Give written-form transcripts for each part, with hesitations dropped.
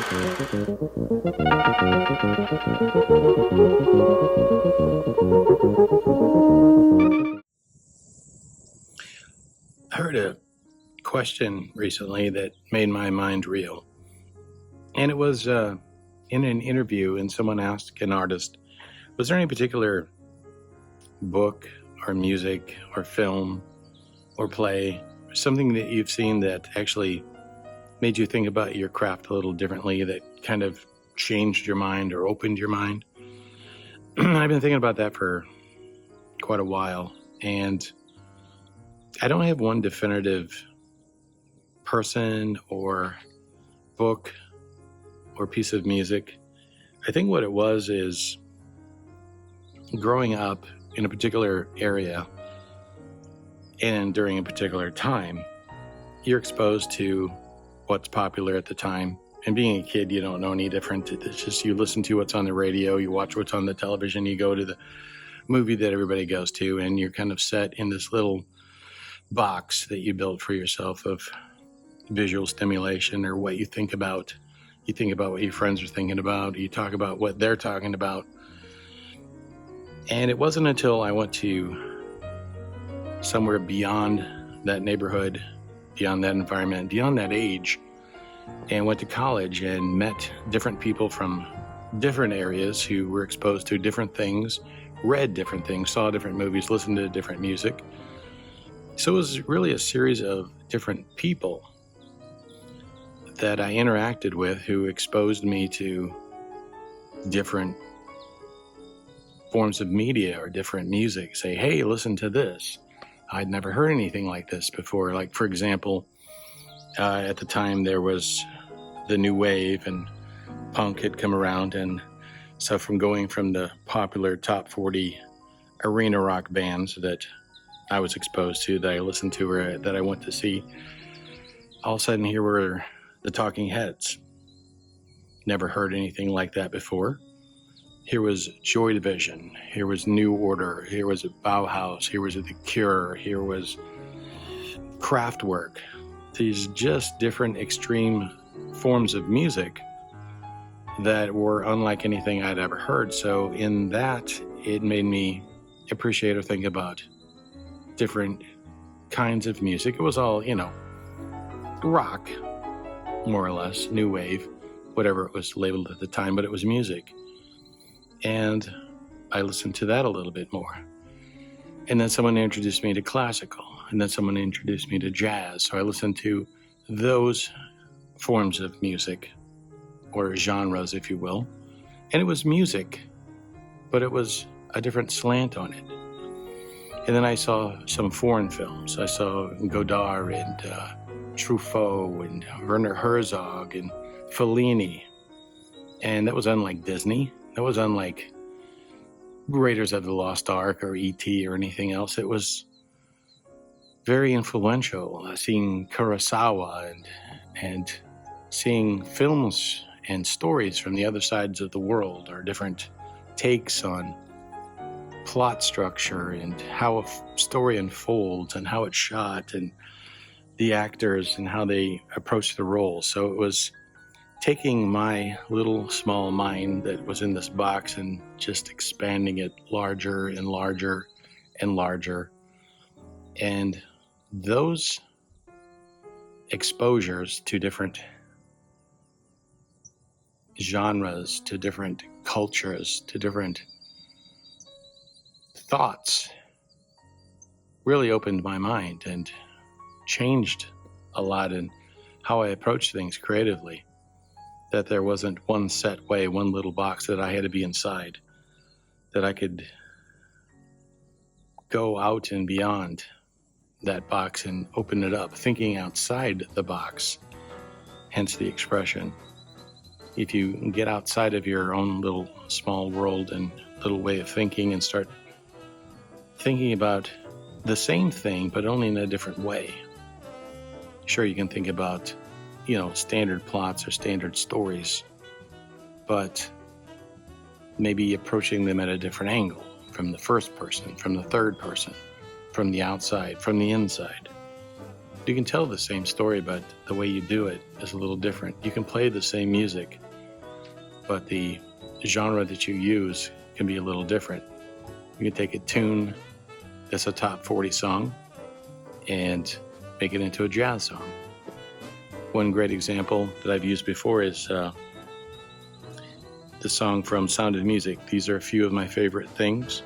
I heard a question recently that made my mind reel. And it was in an interview, and someone asked an artist, was there any particular book or music or film or play, or something that you've seen that actually made you think about your craft a little differently, that kind of changed your mind or opened your mind? I've been thinking about that for quite a while, and I don't have one definitive person or book or piece of music. I think what it was is growing up in a particular area and during a particular time, you're exposed to what's popular at the time. And being a kid, you don't know any different. It's just you listen to what's on the radio, you watch what's on the television, you go to the movie that everybody goes to, and you're kind of set in this little box that you built for yourself of visual stimulation or what you think about. You think about what your friends are thinking about. You talk about what they're talking about. And it wasn't until I went to somewhere beyond that neighborhood, beyond that environment, beyond that age, and went to college and met different people from different areas who were exposed to different things, read different things, saw different movies, listened to different music. So it was really a series of different people that I interacted with who exposed me to different forms of media or different music. Say, hey, listen to this. I'd never heard anything like this before. Like, for example, at the time there was the new wave and punk had come around, and so from going from the popular top 40 arena rock bands that I was exposed to, that I listened to, or that I went to see, all of a sudden here were the Talking Heads. Never heard anything like that before. Here was Joy Division. Here was New Order. Here was Bauhaus. Here was The Cure. Here was Kraftwerk. These just different extreme forms of music that were unlike anything I'd ever heard. So in that, it made me appreciate or think about different kinds of music. It was all, rock, more or less, new wave, whatever it was labeled at the time, but it was music. And I listened to that a little bit more. And then someone introduced me to classical, and then someone introduced me to jazz. So I listened to those forms of music, or genres, if you will. And it was music, but it was a different slant on it. And then I saw some foreign films. I saw Godard and Truffaut and Werner Herzog and Fellini. And that was unlike Disney. That was unlike Raiders of the Lost Ark or E.T. or anything else. It was very influential. Seeing Kurosawa and seeing films and stories from the other sides of the world, or different takes on plot structure and how a story unfolds and how it's shot and the actors and how they approach the role. So it was taking my little small mind that was in this box and just expanding it larger and larger and larger. And those exposures to different genres, to different cultures, to different thoughts really opened my mind and changed a lot in how I approach things creatively. That there wasn't one set way, one little box that I had to be inside, that I could go out and beyond that box and open it up, thinking outside the box, hence the expression. If you get outside of your own little small world and little way of thinking and start thinking about the same thing, but only in a different way. Sure, you can think about, standard plots or standard stories, but maybe approaching them at a different angle, from the first person, from the third person, from the outside, from the inside. You can tell the same story, but the way you do it is a little different. You can play the same music, but the genre that you use can be a little different. You can take a tune that's a top 40 song and make it into a jazz song. One great example that I've used before is the song from Sound of Music, These Are a Few of My Favorite Things,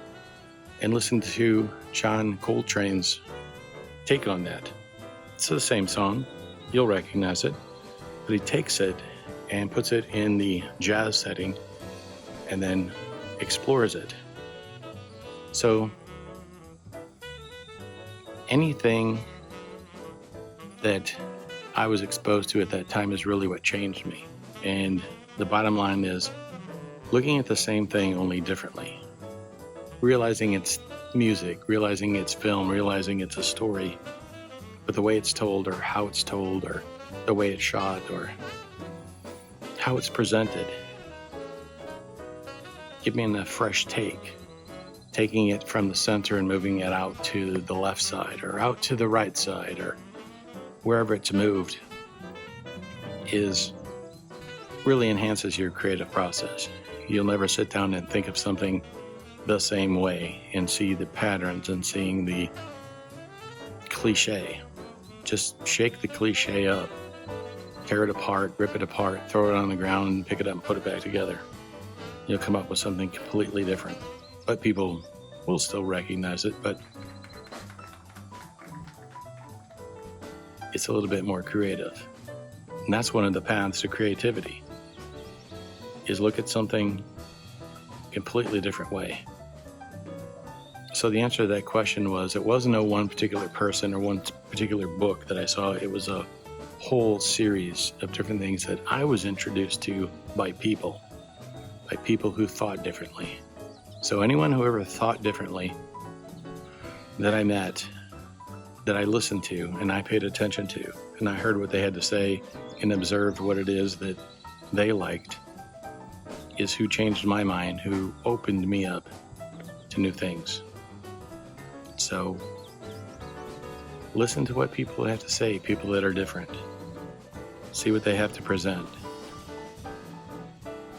and listen to John Coltrane's take on that. It's the same song, you'll recognize it, but he takes it and puts it in the jazz setting and then explores it. So anything that I was exposed to at that time is really what changed me. And the bottom line is looking at the same thing only differently. Realizing it's music, realizing it's film, realizing it's a story, but the way it's told or how it's told or the way it's shot or how it's presented, giving a fresh take, taking it from the center and moving it out to the left side or out to the right side or wherever it's moved is really enhances your creative process. You'll never sit down and think of something the same way and see the patterns and seeing the cliche. Just shake the cliche up, tear it apart, rip it apart, throw it on the ground, and pick it up and put it back together. You'll come up with something completely different. But people will still recognize it, but it's a little bit more creative. And that's one of the paths to creativity, is look at something completely different way. So the answer to that question was, it wasn't a one particular person or one particular book that I saw. It was a whole series of different things that I was introduced to by people who thought differently. So anyone who ever thought differently that I met, that I listened to and I paid attention to, and I heard what they had to say and observed what it is that they liked, is who changed my mind, who opened me up to new things. So listen to what people have to say, people that are different. See what they have to present.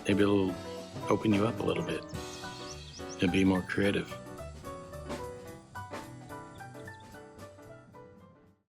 Maybe it'll open you up a little bit and be more creative.